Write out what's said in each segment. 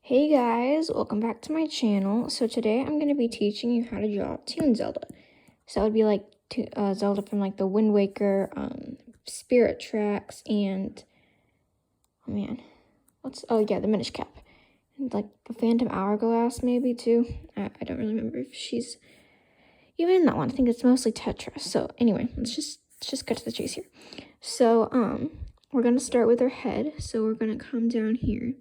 Hey guys, welcome back to my channel. So today I'm going to be teaching you how to draw Toon Zelda. So that would be like Zelda from like the Wind Waker, Spirit Tracks, and the Minish Cap. And like the Phantom Hourglass maybe too. I don't really remember if she's even in that one. I think it's mostly Tetra. So anyway, let's just get to the chase here. So we're going to start with her head. So we're going to come down here.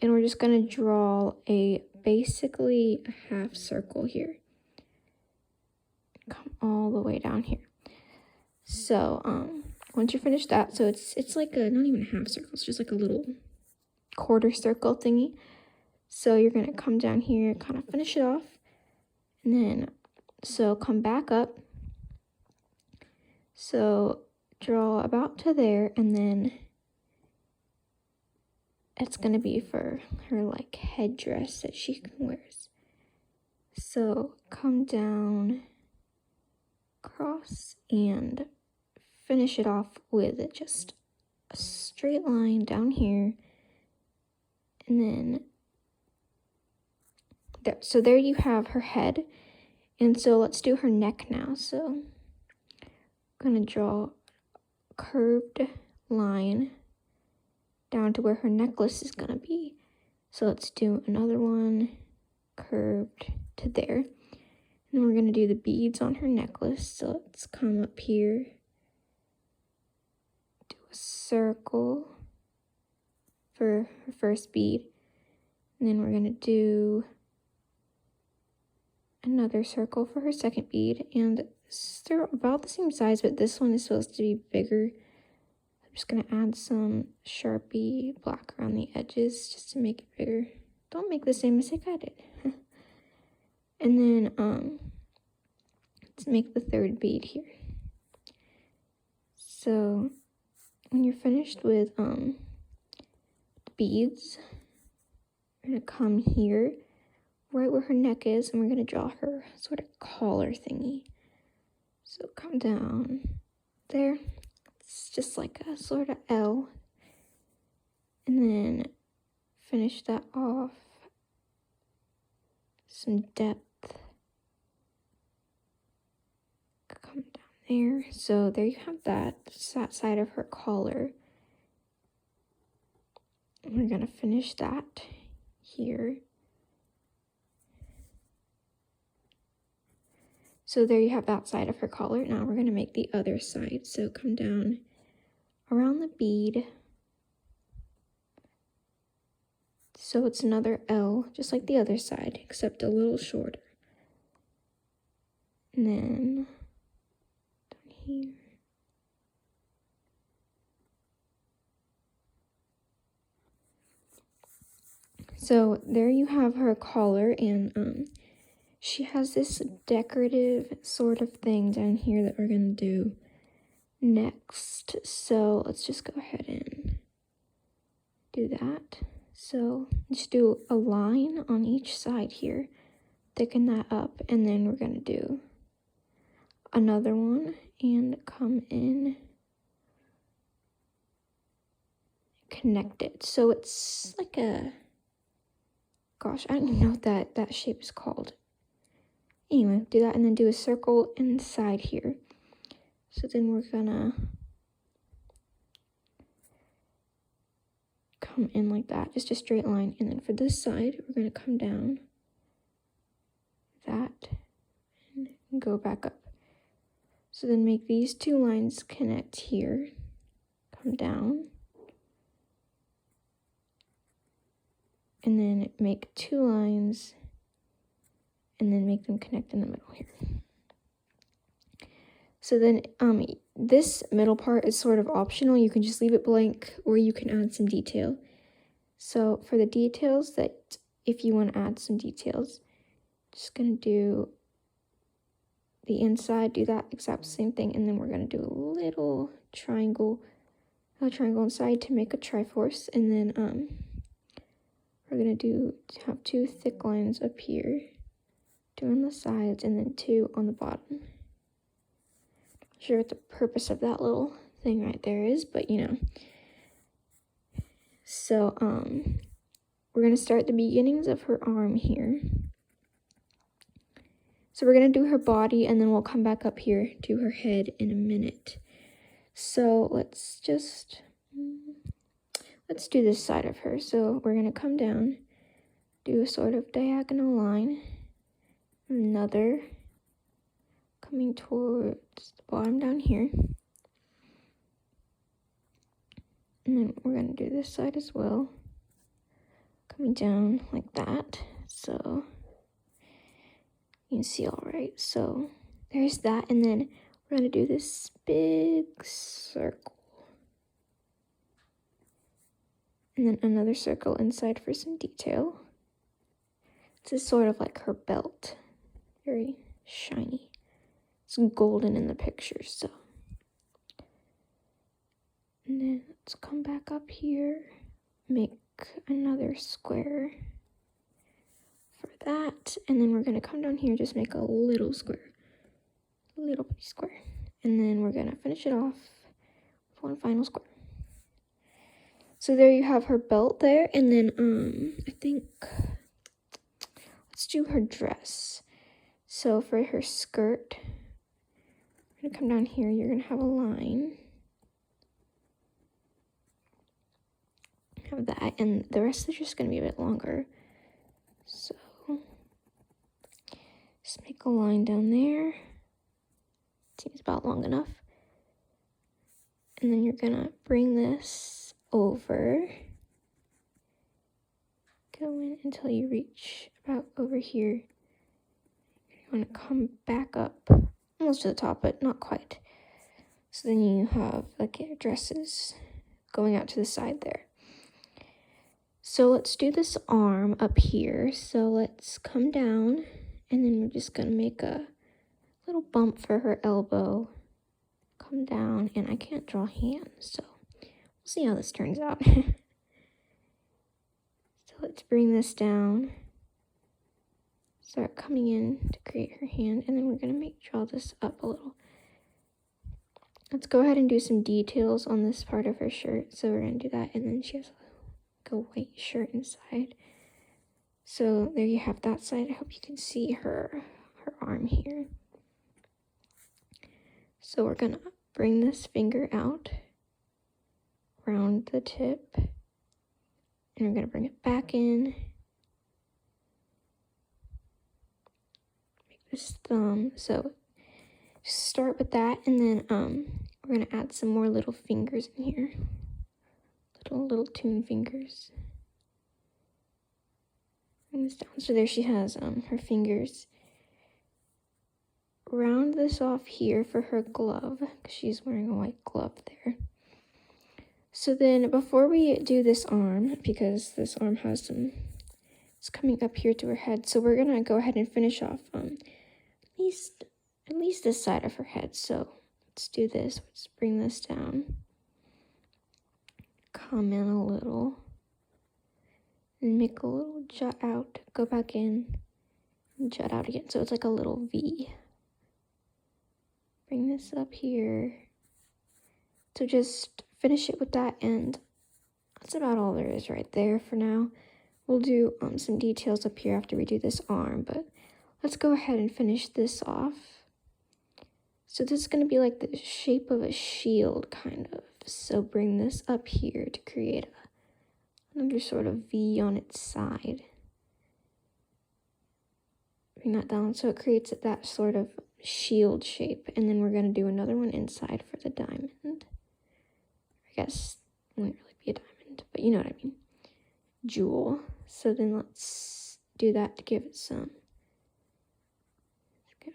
And we're just going to draw basically a half circle here. Come all the way down here. So, once you finish that, so it's like not even a half circle, it's just like a little quarter circle thingy. So you're going to come down here, kind of finish it off. And then, so come back up. So draw about to there, and then it's going to be for her like headdress that she wears. So come down, cross, and finish it off with just a straight line down here. And then there. So there you have her head. And so let's do her neck now. So I'm going to draw a curved line down to where her necklace is going to be. So let's do another one curved to there. And then we're going to do the beads on her necklace. So let's come up here, do a circle for her first bead. And then we're going to do another circle for her second bead. And they're about the same size, but this one is supposed to be bigger. I'm just going to add some Sharpie black around the edges just to make it bigger. Don't make the same mistake I did. And then let's make the third bead here. So when you're finished with the beads, we're going to come here right where her neck is, and we're going to draw her sort of collar thingy. So come down there. It's just like a sort of L. And then finish that off. Some depth. Come down there. So there you have that. It's that side of her collar. And we're going to finish that here. So there you have that side of her collar. Now we're going to make the other side. So come down around the bead. So it's another L, just like the other side, except a little shorter. And then down here. So there you have her collar, and she has this decorative sort of thing down here that we're going to do next. So let's just go ahead and do that. So just do a line on each side here, thicken that up, and then we're going to do another one and come in, connect it. So it's like a, gosh, I don't even know what that shape is called. Anyway, do that and then do a circle inside here. So then we're gonna come in like that, just a straight line. And then for this side, we're gonna come down that and go back up. So then make these two lines connect here, come down, and then make two lines and then make them connect in the middle here. So then this middle part is sort of optional. You can just leave it blank or you can add some detail. So for the details, that if you want to add some details, just going to do the inside, do that exact same thing, and then we're going to do a little triangle inside to make a triforce, and then we're going to have two thick lines up here, two on the sides, and then two on the bottom. Not sure what the purpose of that little thing right there is, but you know. So we're going to start the beginnings of her arm here. So we're going to do her body, and then we'll come back up here to her head in a minute. So let's do this side of her. So we're going to come down, do a sort of diagonal line, another coming towards the bottom down here. And then we're going to do this side as well, coming down like that. So you can see all right. So there's that, and then we're going to do this big circle. And then another circle inside for some detail. This is sort of like her belt. Very shiny. It's golden in the picture, so. And then let's come back up here. Make another square for that. And then we're going to come down here, just make a little square. A little bitty square. And then we're going to finish it off with one final square. So there you have her belt there. And then I think let's do her dress. So for her skirt, we're going to come down here. You're going to have a line. Have that. And the rest is just going to be a bit longer. So just make a line down there. Seems about long enough. And then you're going to bring this over. Go in until you reach about over here. You want to come back up almost to the top, but not quite. So then you have like your dresses going out to the side there. So let's do this arm up here. So let's come down, and then we're just going to make a little bump for her elbow. Come down, and I can't draw hands, so we'll see how this turns out. So let's bring this down. Start coming in to create her hand, and then we're going to draw this up a little. Let's go ahead and do some details on this part of her shirt. So we're going to do that, and then she has like a white shirt inside. So there you have that side. I hope you can see her arm here. So we're going to bring this finger out around the tip, and we're going to bring it back in. This thumb. So just start with that, and then we're gonna add some more little fingers in here, little Toon fingers. Bring this down. So there she has her fingers. Round this off here for her glove, because she's wearing a white glove there. So then before we do this arm, because this arm has some, it's coming up here to her head, so we're gonna go ahead and finish off at least this side of her head. So let's do this. Let's bring this down. Come in a little. And make a little jut out. Go back in. And jut out again. So it's like a little V. Bring this up here. So just finish it with that, and that's about all there is right there for now. We'll do some details up here after we do this arm, but let's go ahead and finish this off. So this is going to be like the shape of a shield, kind of. So bring this up here to create another sort of V on its side. Bring that down so it creates that sort of shield shape. And then we're going to do another one inside for the diamond. I guess it won't really be a diamond, but you know what I mean. Jewel. So then let's do that to give it some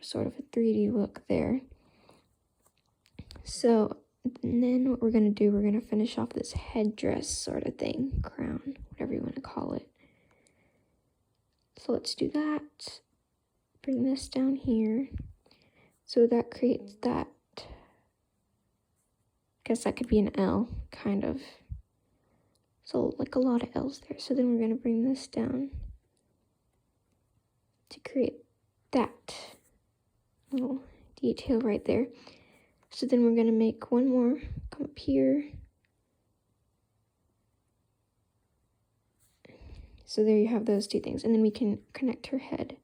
sort of a 3D look there. So then what we're going to do, we're going to finish off this headdress sort of thing, crown, whatever you want to call it. So let's do that. Bring this down here. So that creates that, I guess that could be an L, kind of. So like a lot of L's there. So then we're going to bring this down to create that little detail right there. So then we're going to make one more, come up here. So there you have those two things. And then we can connect her head,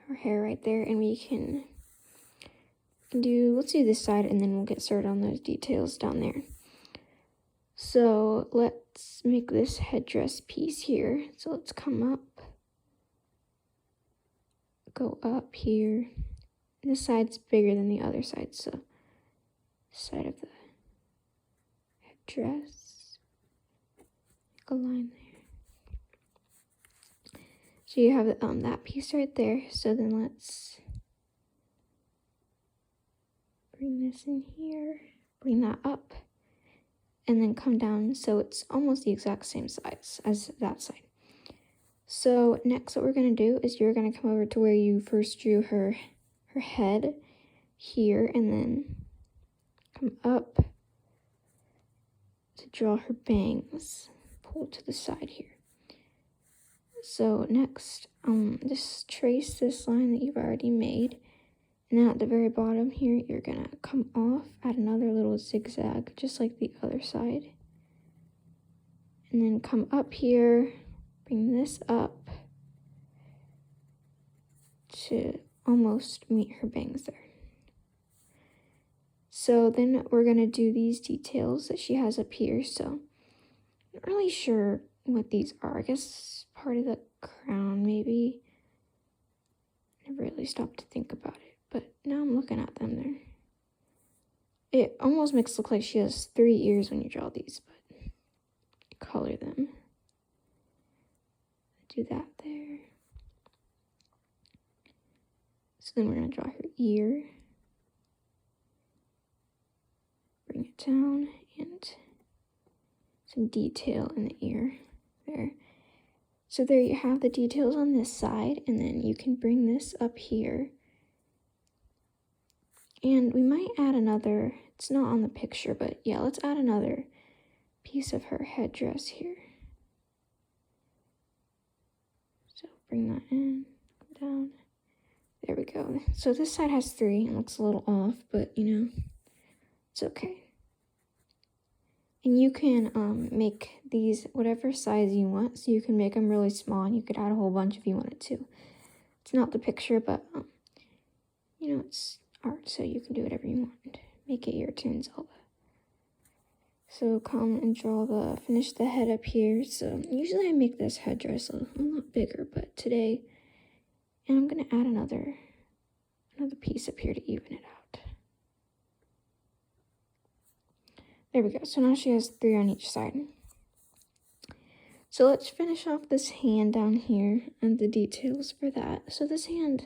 her hair right there, and we can let's do this side, and then we'll get started on those details down there. So let's make this headdress piece here. So let's come up, go up here. This side's bigger than the other side, so this side of the headdress, make a line there. So you have that piece right there. So then let's bring this in here, bring that up, and then come down so it's almost the exact same size as that side. So next what we're going to do is you're going to come over to where you first drew her head here, and then come up to draw her bangs, pull to the side here. So next, just trace this line that you've already made, and then at the very bottom here, you're gonna come off, add another little zigzag, just like the other side, and then come up here, bring this up to almost meet her bangs there. So then we're gonna do these details that she has up here. So I'm not really sure what these are. I guess part of the crown, maybe. Never really stopped to think about it, but now I'm looking at them there. It almost makes it look like she has 3 ears when you draw these, but color them. Do that there. So then we're gonna draw her ear. Bring it down and some detail in the ear there. So there you have the details on this side, and then you can bring this up here. And we might add another, it's not on the picture, but yeah, let's add another piece of her headdress here. So bring that in, down. There we go. So this side has 3 and looks a little off, but you know, it's okay. And you can make these whatever size you want. So you can make them really small, and you could add a whole bunch if you wanted to. It's not the picture, but you know, it's art, so you can do whatever you want. Make it your Toon Zelda. So come and finish the head up here. So usually I make this headdress a lot bigger, but today, and I'm gonna add another piece up here to even it out. There we go. So now she has 3 on each side. So let's finish off this hand down here and the details for that. So this hand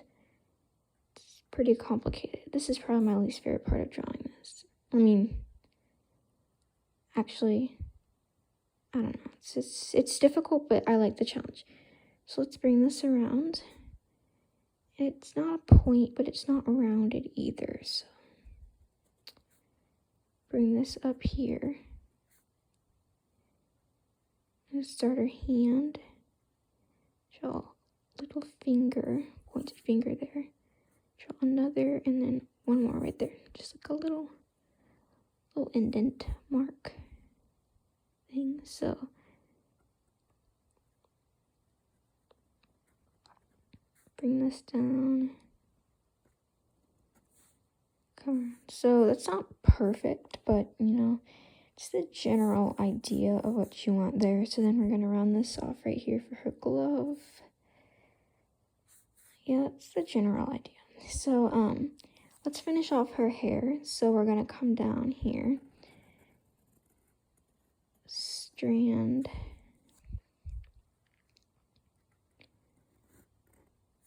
is pretty complicated. This is probably my least favorite part of drawing this. I mean, actually, I don't know. It's difficult, but I like the challenge. So let's bring this around. It's not a point, but it's not rounded either. So bring this up here. And start her hand. Draw a little finger, pointed finger there. Draw another, and then one more right there. Just like a little indent mark thing. So bring this down. Come on. So that's not perfect, but you know, it's the general idea of what you want there. So then we're gonna round this off right here for her glove. Yeah, that's the general idea. So let's finish off her hair. So we're gonna come down here, strand,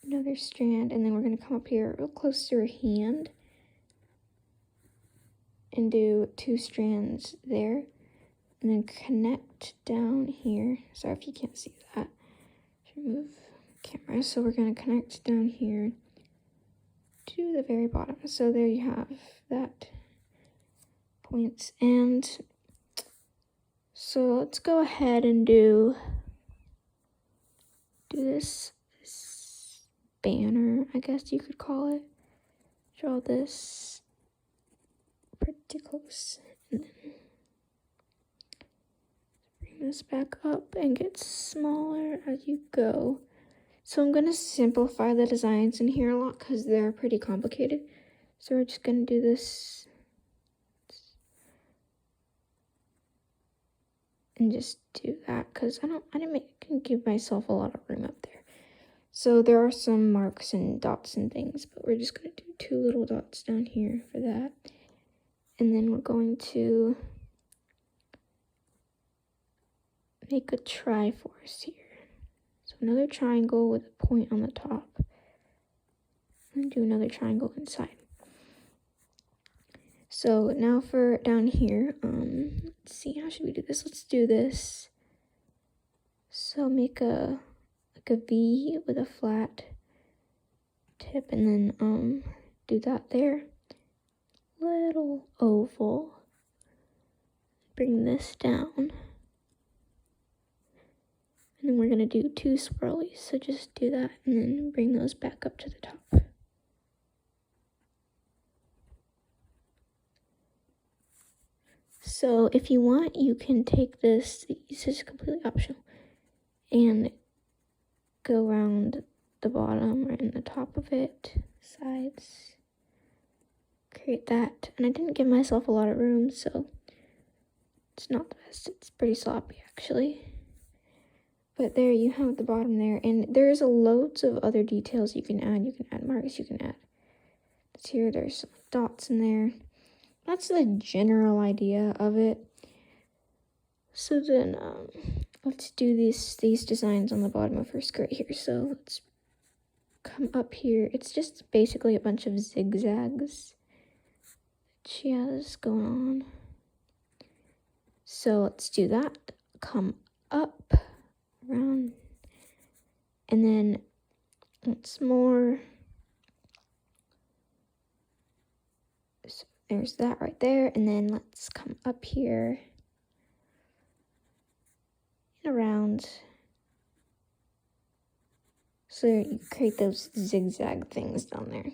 another strand, and then we're gonna come up here real close to her hand and do 2 strands there, and then connect down here. Sorry if you can't see that. Should move the camera. So we're gonna connect down here to the very bottom. So there you have that points. And so let's go ahead and do this banner, I guess you could call it. Draw this pretty close, and then bring bring this back up and get smaller as you go. So I'm going to simplify the designs in here a lot because they're pretty complicated. So we're just going to do this and just do that because I didn't give myself a lot of room up there. So there are some marks and dots and things, but we're just going to do 2 little dots down here for that. And then we're going to make a Triforce here. So another triangle with a point on the top. And do another triangle inside. So now for down here, let's see, how should we do this? Let's do this. So make a V with a flat tip, and then do that there. Little oval. Bring this down. And then we're gonna do 2 swirlies. So just do that and then bring those back up to the top. So if you want, you can take this is completely optional, and go around the bottom right in the top of it, sides, create that. And I didn't give myself a lot of room, so it's not the best. It's pretty sloppy actually. But there you have the bottom there, and there's loads of other details you can add. You can add marks, you can add this here, there's some dots in there. That's the general idea of it. So then let's do these designs on the bottom of her skirt here. So let's come up here. It's just basically a bunch of zigzags that she has going on. So let's do that. Come up, around, and then once more. So there's that right there, and then let's come up here and around. So you create those zigzag things down there.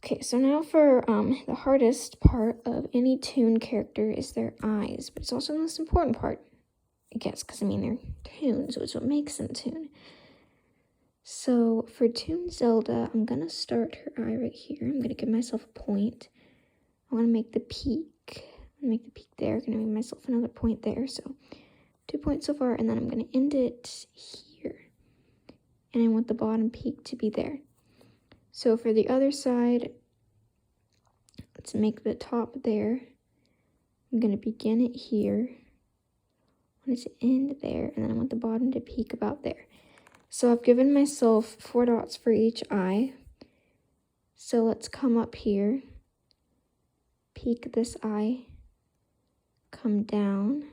Okay, so now for the hardest part of any Toon character is their eyes, but it's also the most important part, I guess, because I mean they're Toon, so it's what makes them Toon. So for Toon Zelda, I'm gonna start her eye right here. I'm gonna give myself a point. I want to make the peak. I'm gonna make the peak there. I'm gonna make myself another point there. So 2 points so far, and then I'm gonna end it here. And I want the bottom peak to be there. So for the other side, let's make the top there. I'm gonna begin it here. I want it to end there, and then I want the bottom to peak about there. So I've given myself 4 dots for each eye. So let's come up here. Peak this eye, come down.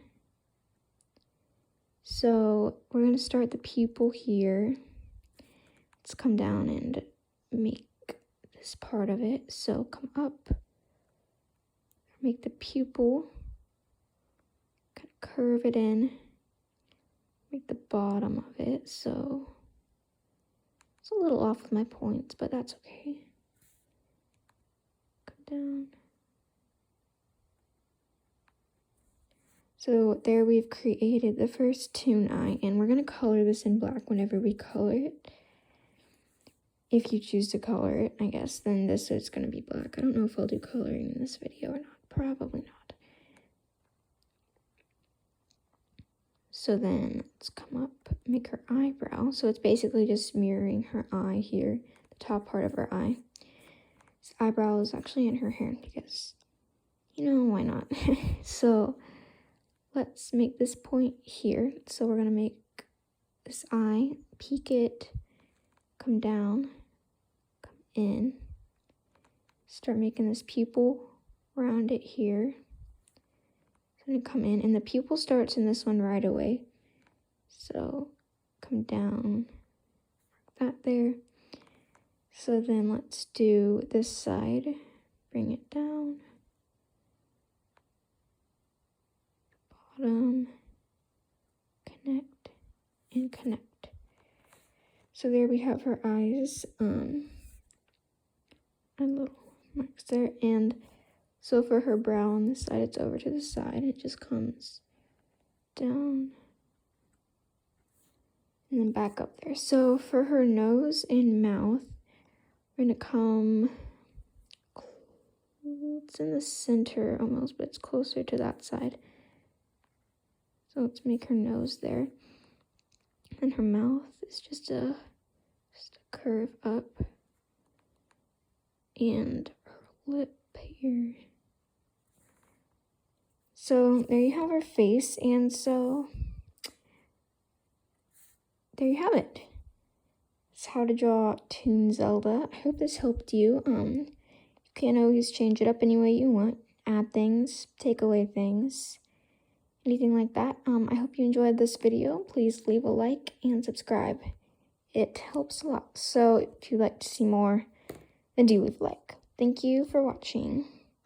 So we're going to start the pupil here. Let's come down and make this part of it. So come up, make the pupil, kind of curve it in, make the bottom of it. So it's a little off with my points, but that's okay. Come down. So there we've created the first Toon eye, and we're going to color this in black whenever we color it. If you choose to color it, I guess, then this is going to be black. I don't know if I'll do coloring in this video or not. Probably not. So then let's come up, make her eyebrow. So it's basically just mirroring her eye here, the top part of her eye. This eyebrow is actually in her hair because, you know, why not? So let's make this point here. So we're going to make this eye, peek it, come down, come in, start making this pupil around it here. So I'm going to come in, and the pupil starts in this one right away. So come down, mark that there. So then let's do this side, bring it down. Connect and connect. So there we have her eyes, and little marks there. And so for her brow on this side, it's over to the side. It just comes down, and then back up there. So for her nose and mouth, we're gonna come, it's in the center almost, but it's closer to that side. So let's make her nose there. And her mouth is just a curve up. And her lip here. So there you have her face, and so there you have it. It's how to draw Toon Zelda. I hope this helped you. You can always change it up any way you want. Add things, take away things, anything like that. I hope you enjoyed this video. Please leave a like and subscribe. It helps a lot. So if you'd like to see more, then do leave a like. Thank you for watching.